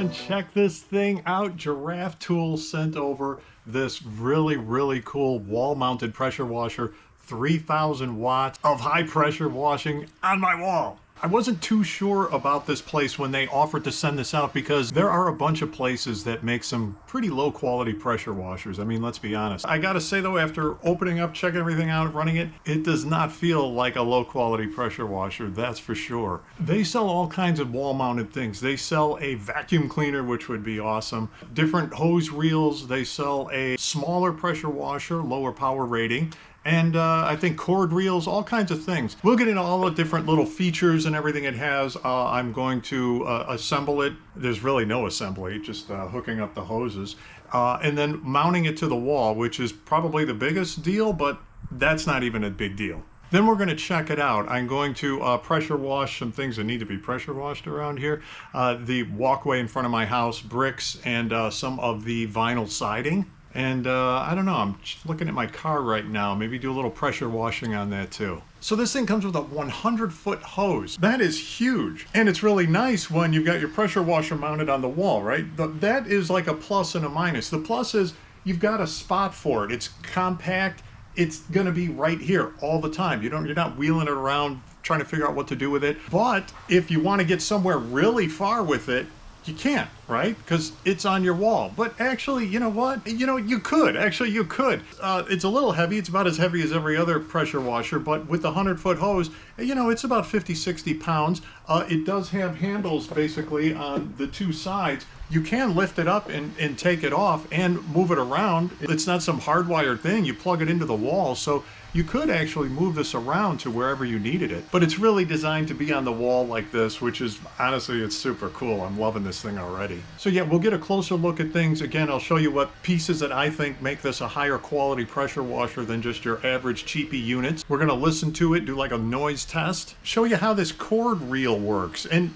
everyone, check this thing out. Giraffetools sent over this really cool wall-mounted pressure washer, 3,000 watts of high pressure washing on my wall. I wasn't too sure about this place when they offered to send this out because there are a bunch of places that make some pretty low quality pressure washers. I mean, let's be honest. I gotta say though, after opening up, checking everything out, running it, it does not feel like a low quality pressure washer, that's for sure. They sell all kinds of wall mounted things. They sell a vacuum cleaner, which would be awesome. Different hose reels. They sell a smaller pressure washer, lower power rating. And I think cord reels, all kinds of things. We'll get into all the different little features and everything it has. I'm going to assemble it. There's really no assembly, just hooking up the hoses. And then mounting it to the wall, which is probably the biggest deal, but that's not even a big deal. Then we're going to check it out. I'm going to pressure wash some things that need to be pressure washed around here. The walkway in front of my house, bricks, and some of the vinyl siding. And I don't know, I'm just looking at my car right now. Maybe do a little pressure washing on that too. So this thing comes with a 100-foot hose. That is huge. And it's really nice when you've got your pressure washer mounted on the wall, right? That is like a plus and a minus. The plus is you've got a spot for it. It's compact. It's gonna be right here all the time. You're not wheeling it around trying to figure out what to do with it. But if you want to get somewhere really far with it, you can't, right? Because it's on your wall. But actually, you know what? You could. Actually, you could. It's a little heavy. It's about as heavy as every other pressure washer, but with the 100-foot hose, it's about 50, 60 pounds. It does have handles basically on the two sides. You can lift it up and take it off and move it around. It's not some hardwired thing. You plug it into the wall, so you could actually move this around to wherever you needed it. But it's really designed to be on the wall like this, which is, honestly, it's super cool. I'm loving this thing already. So yeah, we'll get a closer look at things. Again, I'll show you what pieces that I think make this a higher quality pressure washer than just your average cheapy units. We're gonna listen to it, do like a noise test, show you how this cord reel works. And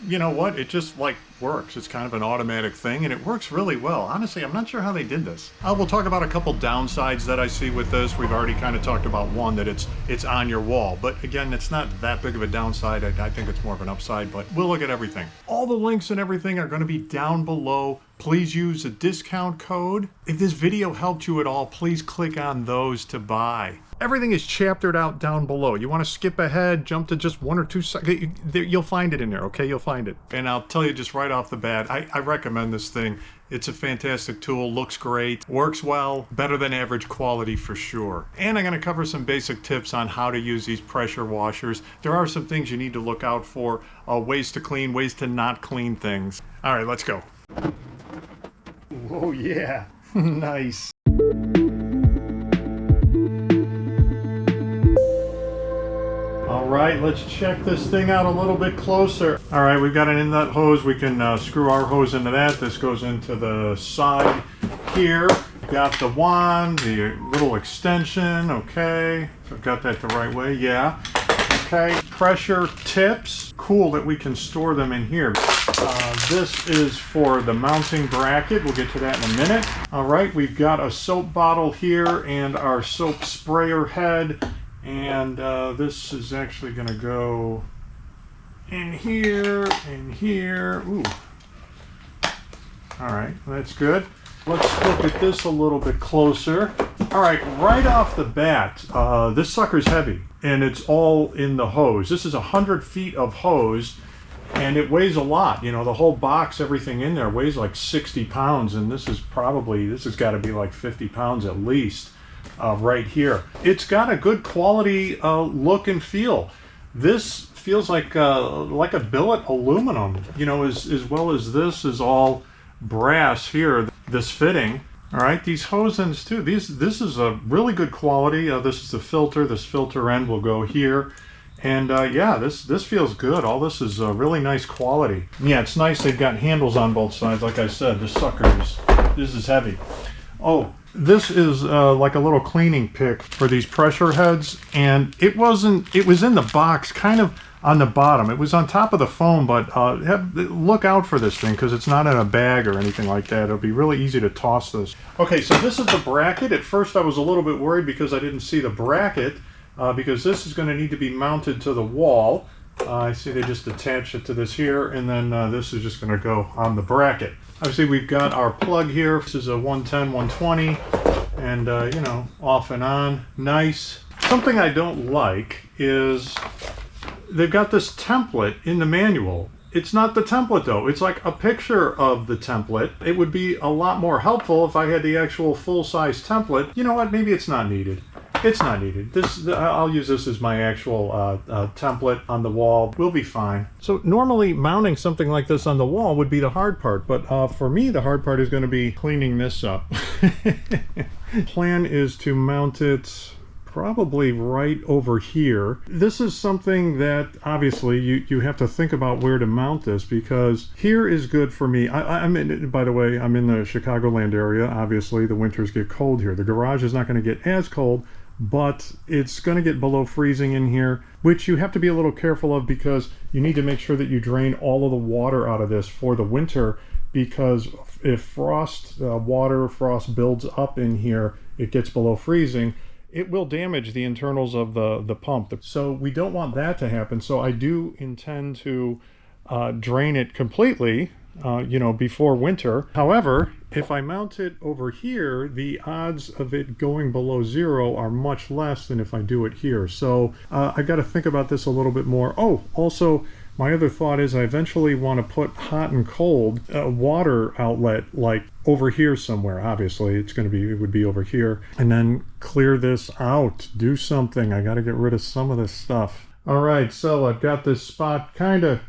you know what? It just like works. It's kind of an automatic thing and it works really well. Honestly, I'm not sure how they did this. We'll talk about a couple downsides that I see with this. We've already kind of talked about one, that it's on your wall. But again, it's not that big of a downside. I think it's more of an upside, but we'll look at everything. All the links and everything are going to be down below. Please use the discount code. If this video helped you at all, please click on those to buy. Everything is chaptered out down below. You want to skip ahead, jump to just 1 or 2 seconds, you'll find it in there, okay? You'll find it. And I'll tell you just right off the bat, I recommend this thing. It's a fantastic tool, looks great, works well, better than average quality for sure. And I'm going to cover some basic tips on how to use these pressure washers. There are some things you need to look out for, ways to clean, ways to not clean things. All right, let's go. Oh yeah, nice. All right, let's check this thing out a little bit closer. All right, we've got an inlet hose. We can screw our hose into that. This goes into the side here. Got the wand, the little extension. Okay, so I've got that the right way. Yeah. Okay, pressure tips. Cool that we can store them in here. This is for the mounting bracket. We'll get to that in a minute. All right, we've got a soap bottle here and our soap sprayer head. And this is actually going to go in here, in here. Ooh. All right, that's good. Let's look at this a little bit closer. All right, right off the bat, this sucker's heavy, and it's all in the hose. This is 100 feet of hose, and it weighs a lot. The whole box, everything in there weighs like 60 pounds, and this has got to be like 50 pounds at least. Right here. It's got a good quality look and feel. This feels like a billet aluminum, as well as this is all brass here, this fitting. All right, these hose ends too. This is a really good quality. This is the filter. This filter end will go here. And yeah, this feels good. All this is really nice quality. Yeah, it's nice they've got handles on both sides. Like I said, this is heavy. Oh, this is like a little cleaning pick for these pressure heads, and it was in the box kind of on the bottom. It was on top of the foam, but look out for this thing because it's not in a bag or anything like that. It'll be really easy to toss this. Okay, so this is the bracket. At first I was a little bit worried because I didn't see the bracket because this is going to need to be mounted to the wall. I see they just attach it to this here, and then this is just going to go on the bracket. Obviously, we've got our plug here. This is a 110, 120, and you know, off and on. Nice. Something I don't like is they've got this template in the manual. It's not the template though. It's like a picture of the template. It would be a lot more helpful if I had the actual full-size template. You know what? Maybe it's not needed. It's not needed. I'll use this as my actual template on the wall. We'll be fine. So normally mounting something like this on the wall would be the hard part, but for me the hard part is going to be cleaning this up. Plan is to mount it probably right over here. This is something that obviously you have to think about where to mount this, because here is good for me. I'm in, by the way, I'm in the Chicagoland area. Obviously the winters get cold here. The garage is not going to get as cold, but it's going to get below freezing in here, which you have to be a little careful of, because you need to make sure that you drain all of the water out of this for the winter, because if frost builds up in here, it gets below freezing, it will damage the internals of the pump. So we don't want that to happen. So I do intend to drain it completely, you know, before winter. However, if I mount it over here, the odds of it going below zero are much less than if I do it here. So I got to think about this a little bit more. Oh, also, my other thought is I eventually want to put hot and cold water outlet like over here somewhere. Obviously it would be over here, and then clear this out, do something. I got to get rid of some of this stuff. All right, so I've got this spot kind of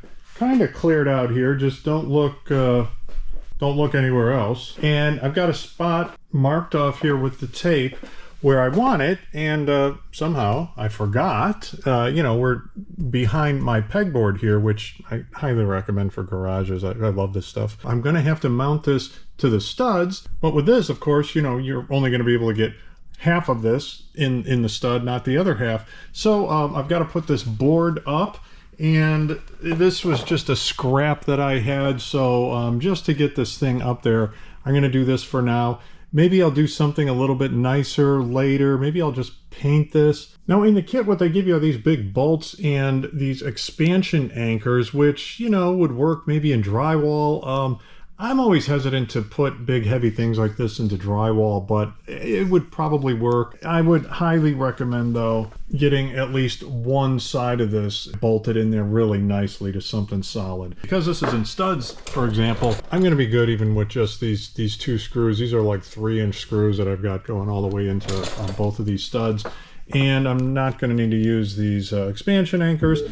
cleared out here. Just don't look anywhere else. And I've got a spot marked off here with the tape where I want it, and somehow I forgot. You know, we're behind my pegboard here, which I highly recommend for garages. I love this stuff. I'm going to have to mount this to the studs, but with this, of course, you know, you're only going to be able to get half of this in the stud, not the other half. So I've got to put this board up, and this was just a scrap that I had. So just to get this thing up there, I'm going to do this for now. Maybe I'll do something a little bit nicer later. Maybe I'll just paint this. Now in the kit, what they give you are these big bolts and these expansion anchors, which, you know, would work maybe in drywall. I'm always hesitant to put big heavy things like this into drywall, but it would probably work. I would highly recommend though getting at least one side of this bolted in there really nicely to something solid. Because this is in studs, for example, I'm going to be good even with just these two screws. These are like 3-inch screws that I've got going all the way into both of these studs, and I'm not going to need to use these expansion anchors.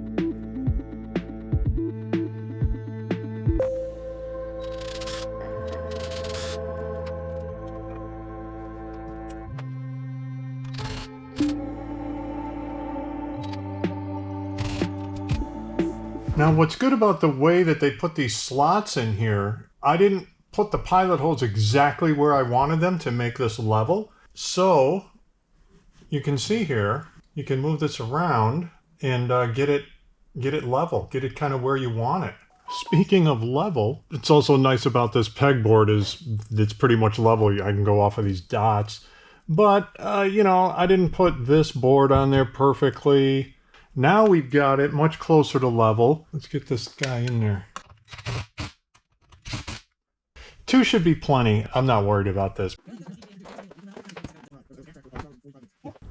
Now what's good about the way that they put these slots in here, I didn't put the pilot holes exactly where I wanted them to make this level. So you can see here, you can move this around and get it level, get it kind of where you want it. Speaking of level, it's also nice about this pegboard is it's pretty much level. I can go off of these dots. But, you know, I didn't put this board on there perfectly. Now we've got it much closer to level. Let's get this guy in there. 2 should be plenty. I'm not worried about this.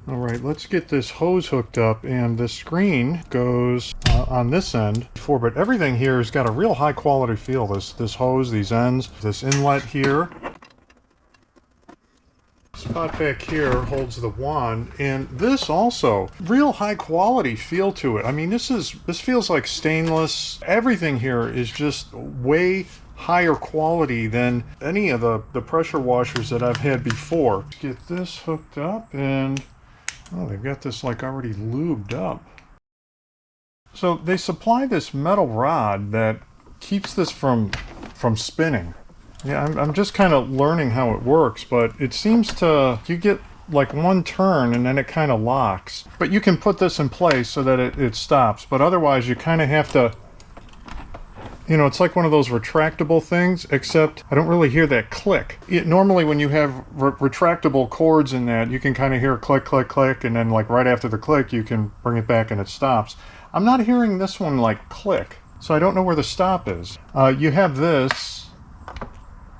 All right, let's get this hose hooked up, and the screen goes on this end. But everything here has got a real high quality feel. This hose, these ends, this inlet here. Spot back here holds the wand, and this also real high quality feel to it. I mean, this feels like stainless. Everything here is just way higher quality than any of the pressure washers that I've had before. Let's get this hooked up, and oh, they've got this like already lubed up. So they supply this metal rod that keeps this from spinning. Yeah, I'm just kind of learning how it works, but it seems to, you get like one turn and then it kind of locks. But you can put this in place so that it stops, but otherwise you kind of have to, you know, it's like one of those retractable things, except I don't really hear that click. Normally when you have retractable cords in that, you can kind of hear a click, click, click, and then like right after the click you can bring it back and it stops. I'm not hearing this one like click, so I don't know where the stop is. You have this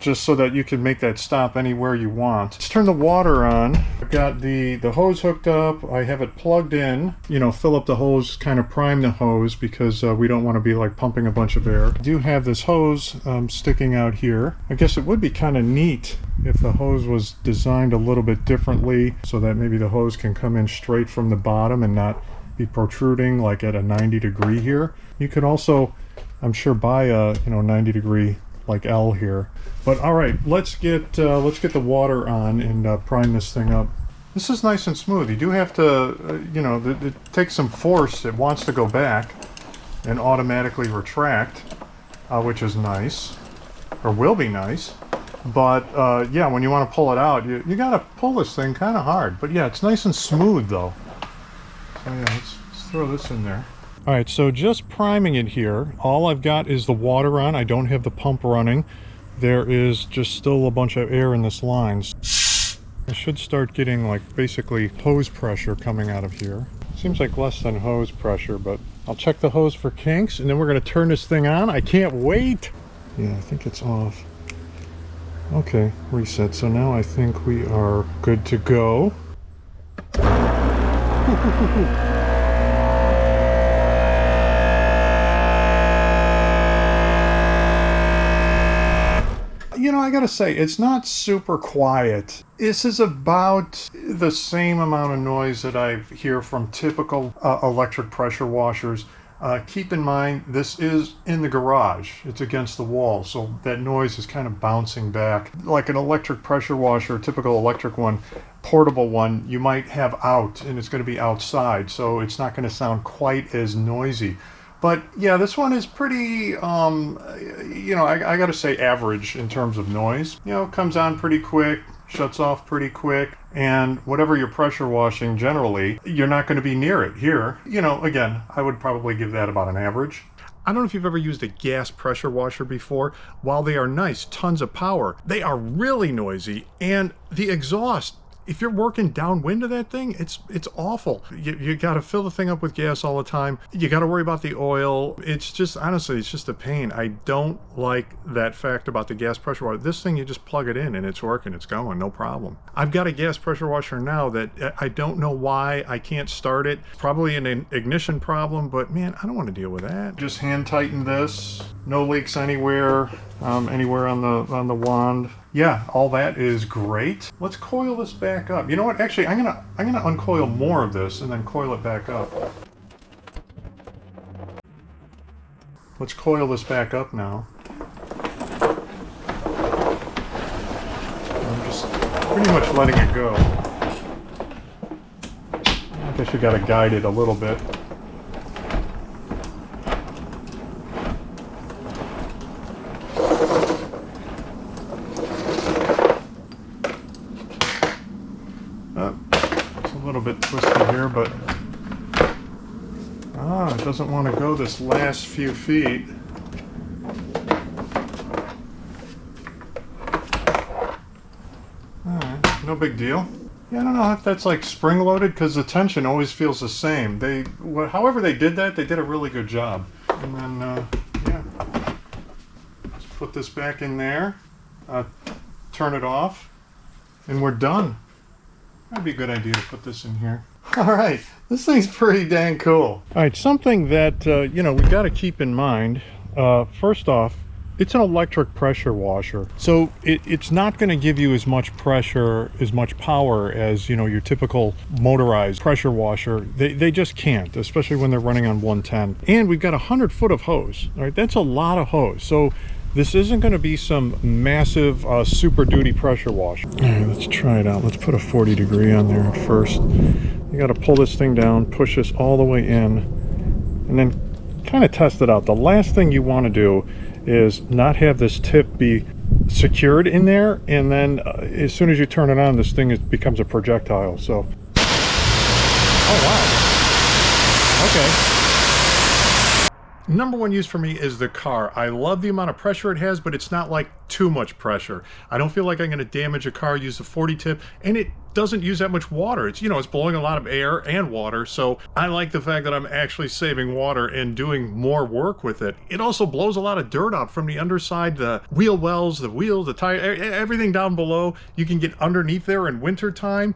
just so that you can make that stop anywhere you want. Let's turn the water on. I've got the hose hooked up. I have it plugged in. You know, fill up the hose, kind of prime the hose because we don't want to be like pumping a bunch of air. I do have this hose sticking out here. I guess it would be kind of neat if the hose was designed a little bit differently so that maybe the hose can come in straight from the bottom and not be protruding like at a 90 degree here. You could also, I'm sure, buy a 90 degree like L here. But all right, let's get the water on and prime this thing up. This is nice and smooth. You do have to, it takes some force. It wants to go back and automatically retract, which is nice, or will be nice. But yeah, when you want to pull it out, you got to pull this thing kind of hard. But yeah, it's nice and smooth though. So yeah, let's throw this in there. All right, so just priming it here. All I've got is the water on. I don't have the pump running. There is just still a bunch of air in this line. I should start getting like basically hose pressure coming out of here. Seems like less than hose pressure, but I'll check the hose for kinks and then we're gonna turn this thing on. I can't wait. Yeah, I think it's off. Okay, reset. So now I think we are good to go. You know, I gotta say, it's not super quiet. This is about the same amount of noise that I hear from typical electric pressure washers. Keep in mind, this is in the garage. It's against the wall, so that noise is kind of bouncing back. Like an electric pressure washer, typical electric one, portable one, you might have out, and it's going to be outside, so it's not going to sound quite as noisy. But yeah, this one is pretty, I gotta say average in terms of noise. You know, comes on pretty quick, shuts off pretty quick, and whatever you're pressure washing generally, you're not going to be near it here. You know, again, I would probably give that about an average. I don't know if you've ever used a gas pressure washer before. While they are nice, tons of power, they are really noisy, and the exhaust, if you're working downwind of that thing, it's awful. You got to fill the thing up with gas all the time. You got to worry about the oil. It's just, honestly, it's just a pain. I don't like that fact about the gas pressure washer. This thing, you just plug it in and it's working, it's going, no problem. I've got a gas pressure washer now that I don't know why I can't start it. Probably an ignition problem, but man, I don't want to deal with that. Just hand tighten this. No leaks anywhere, anywhere on the wand. Yeah, all that is great. Let's coil this back up. You know what? Actually, I'm gonna uncoil more of this and then coil it back up. Let's coil this back up now. I'm just pretty much letting it go. I guess you gotta guide it a little bit. A little bit twisty here, but it doesn't want to go this last few feet. Alright, no big deal. Yeah, I don't know if that's like spring loaded because the tension always feels the same. However they did that, they did a really good job. And then, yeah, let's put this back in there, turn it off, and we're done. That'd be a good idea to put this in here. All right, this thing's pretty dang cool. All right, something that, we got to keep in mind, first off, it's an electric pressure washer. So it's not going to give you as much pressure, as much power as, your typical motorized pressure washer. They just can't, especially when they're running on 110. And we've got 100 foot of hose. All right, that's a lot of hose. So this isn't going to be some massive super duty pressure washer. All right, let's try it out. Let's put a 40 degree on there at first. You got to pull this thing down, push this all the way in, and then kind of test it out. The last thing you want to do is not have this tip be secured in there, and then as soon as you turn it on, this thing becomes a projectile. So, oh wow, okay. Number one use for me is the car. I love the amount of pressure it has, but it's not like too much pressure. I don't feel like I'm going to damage a car, use the 40 tip, and it doesn't use that much water. It's, you know, it's blowing a lot of air and water, so I like the fact that I'm actually saving water and doing more work with it. It also blows a lot of dirt out from the underside, the wheel wells, the wheels, the tire, everything down below. You can get underneath there in winter time.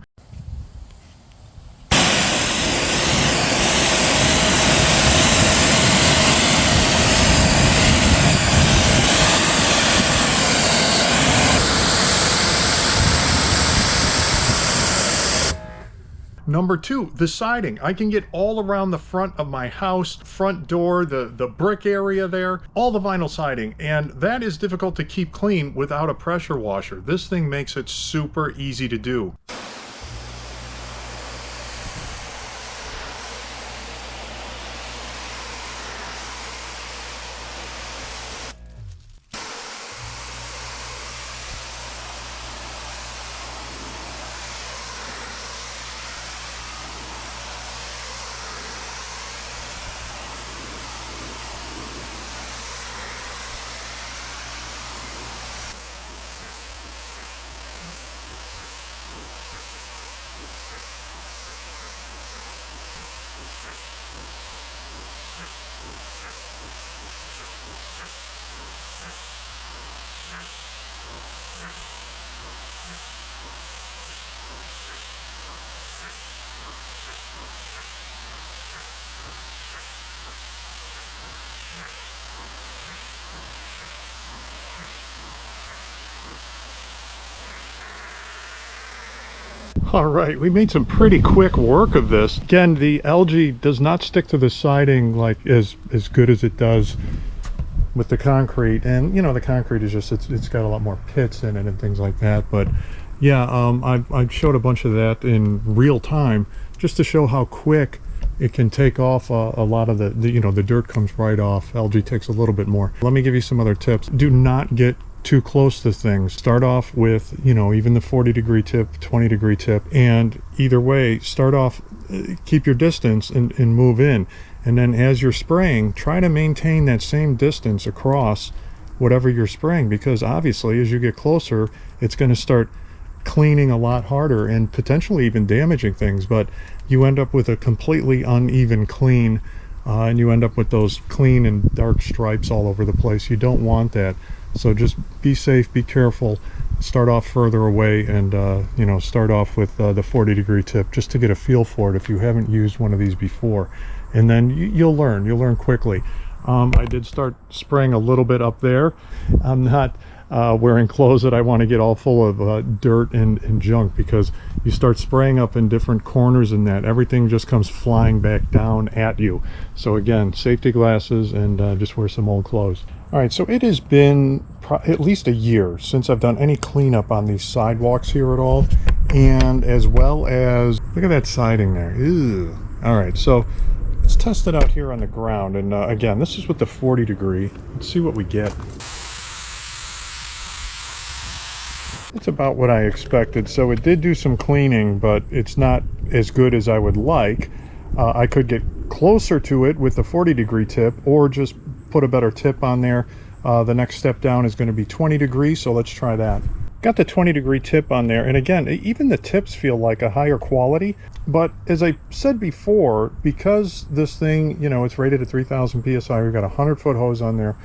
Number two, the siding. I can get all around the front of my house, front door, the brick area there, all the vinyl siding, and that is difficult to keep clean without a pressure washer. This thing makes it super easy to do. All right, we made some pretty quick work of this. Again, the algae does not stick to the siding like as good as it does with the concrete. And you know, the concrete is just, it's got a lot more pits in it and things like that. But yeah, I showed a bunch of that in real time just to show how quick it can take off a lot of the you know, the dirt comes right off. Algae takes a little bit more. Let me give you some other tips. Do not get too close to things. Start off with, you know, even the 40-degree tip, 20-degree tip, and either way, start off, keep your distance and move in. And then as you're spraying, try to maintain that same distance across whatever you're spraying, because obviously as you get closer, it's going to start cleaning a lot harder and potentially even damaging things. But you end up with a completely uneven clean, and you end up with those clean and dark stripes all over the place. You don't want that. So just be safe, be careful, start off further away, and you know, start off with the 40-degree tip just to get a feel for it if you haven't used one of these before. And then you'll learn quickly. I did start spraying a little bit up there. I'm not wearing clothes that I want to get all full of dirt and junk, because you start spraying up in different corners and that everything just comes flying back down at you. So again, safety glasses, and just wear some old clothes. All right, so it has been at least a year since I've done any cleanup on these sidewalks here at all, and as well as, look at that siding there. Ew. All right, so let's test it out here on the ground. And again, this is with the 40-degree. Let's see what we get. It's about what I expected. So it did do some cleaning, but it's not as good as I would like. I could get closer to it with the 40-degree tip, or just put a better tip on there. The next step down is going to be 20 degrees, so let's try that. Got the 20-degree tip on there, and again, even the tips feel like a higher quality. But as I said before, because this thing, you know, it's rated at 3000 psi, we've got a 100-foot hose on there,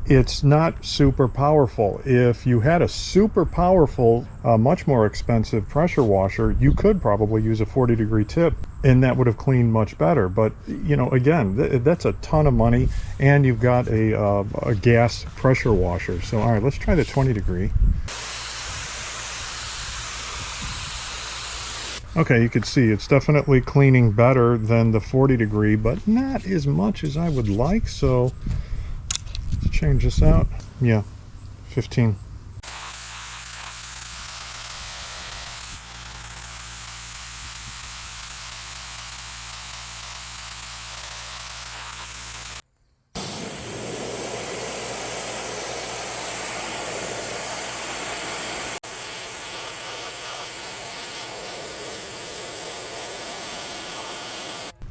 it's not super powerful. If you had a super powerful, much more expensive pressure washer, you could probably use a 40-degree tip, and that would have cleaned much better. But you know, again, that's a ton of money, and you've got a gas pressure washer. So all right, let's try the 20-degree. Okay, you can see it's definitely cleaning better than the 40-degree, but not as much as I would like. So let's change this out. Yeah, 15.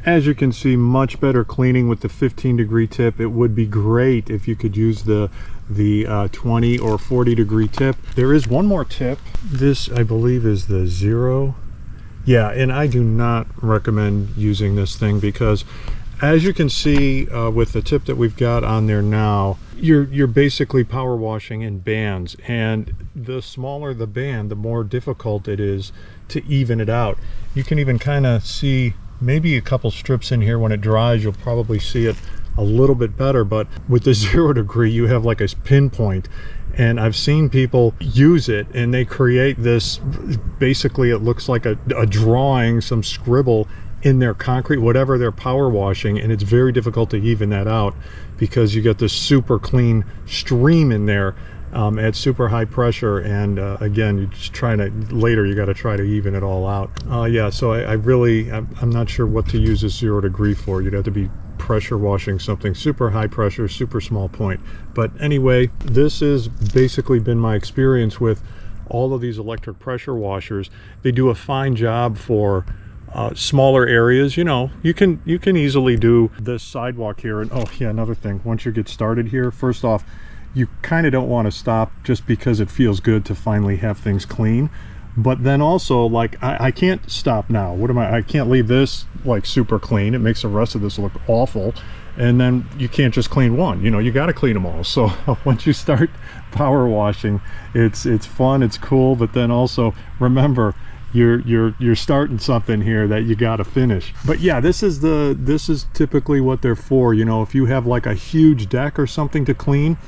As you can see, much better cleaning with the 15-degree tip. It would be great if you could use the 20 or 40-degree tip. There is one more tip. This, I believe, is the 0. Yeah, and I do not recommend using this thing because, as you can see with the tip that we've got on there now, you're basically power washing in bands, and the smaller the band, the more difficult it is to even it out. You can even kind of see maybe a couple strips in here. When it dries, you'll probably see it a little bit better, but with the 0 degree, you have like a pinpoint. And I've seen people use it and they create this, basically it looks like a drawing, some scribble in their concrete, whatever they're power washing, and it's very difficult to even that out because you get this super clean stream in there at super high pressure, and again, you just trying to, later you got to try to even it all out. Yeah, so I'm not sure what to use this 0 degree for. You'd have to be pressure washing something super high pressure, super small point. But anyway, this has basically been my experience with all of these electric pressure washers. They do a fine job for smaller areas. You know, you can easily do this sidewalk here. And oh yeah, another thing, once you get started here, first off, you kind of don't want to stop just because it feels good to finally have things clean. But then also, like, I can't stop now. I can't leave this like super clean. It makes the rest of this look awful. And then you can't just clean one, you know, you got to clean them all. So once you start power washing, it's fun, it's cool, but then also remember, you're starting something here that you got to finish. But yeah, this is typically what they're for. You know, if you have like a huge deck or something to clean,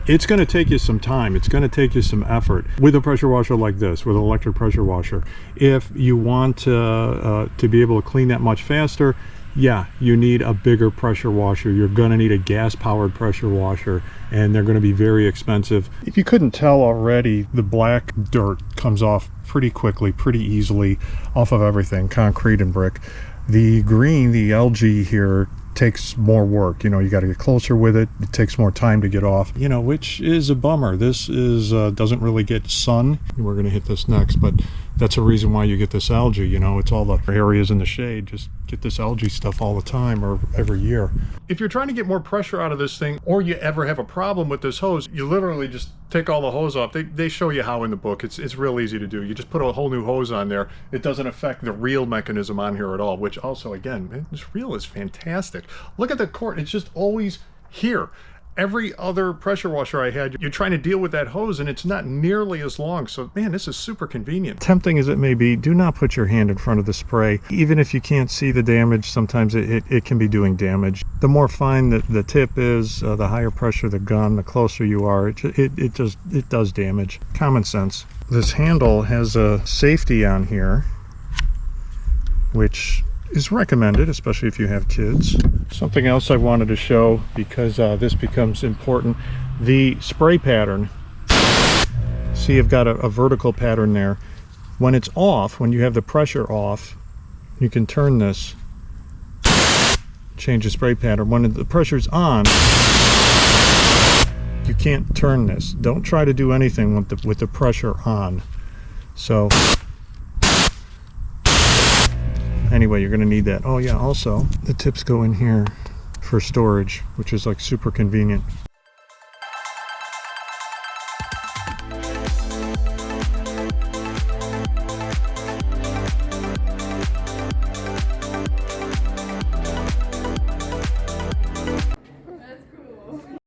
it's going to take you some time. It's going to take you some effort. With a pressure washer like this, with an electric pressure washer, if you want to be able to clean that much faster, yeah, you need a bigger pressure washer. You're going to need a gas-powered pressure washer, and they're going to be very expensive. If you couldn't tell already, the black dirt comes off pretty quickly, pretty easily off of everything, concrete and brick. The green, the algae here, takes more work. You know, you got to get closer with it. It takes more time to get off, you know, which is a bummer. This is doesn't really get sun. We're going to hit this next, but that's a reason why you get this algae. You know, it's all the areas in the shade. Just get this algae stuff all the time or every year. If you're trying to get more pressure out of this thing, or you ever have a problem with this hose, you literally just take all the hose off. They show you how in the book. It's real easy to do. You just put a whole new hose on there. It doesn't affect the reel mechanism on here at all, which also, again, man, this reel is fantastic. Look at the cord. It's just always here. Every other pressure washer I had, you're trying to deal with that hose and it's not nearly as long. So man, this is super convenient. Tempting as it may be, do not put your hand in front of the spray. Even if you can't see the damage, sometimes it can be doing damage. The more fine the tip is, the higher pressure the gun, the closer you are, it does damage. Common sense. This handle has a safety on here, which is recommended, especially if you have kids. Something else I wanted to show, because this becomes important, the spray pattern. See, I've got a vertical pattern there. When it's off, when you have the pressure off, you can turn this, change the spray pattern. When the pressure's on, you can't turn this. Don't try to do anything with the pressure on. So anyway, you're going to need that. Oh yeah, also the tips go in here for storage, which is like super convenient.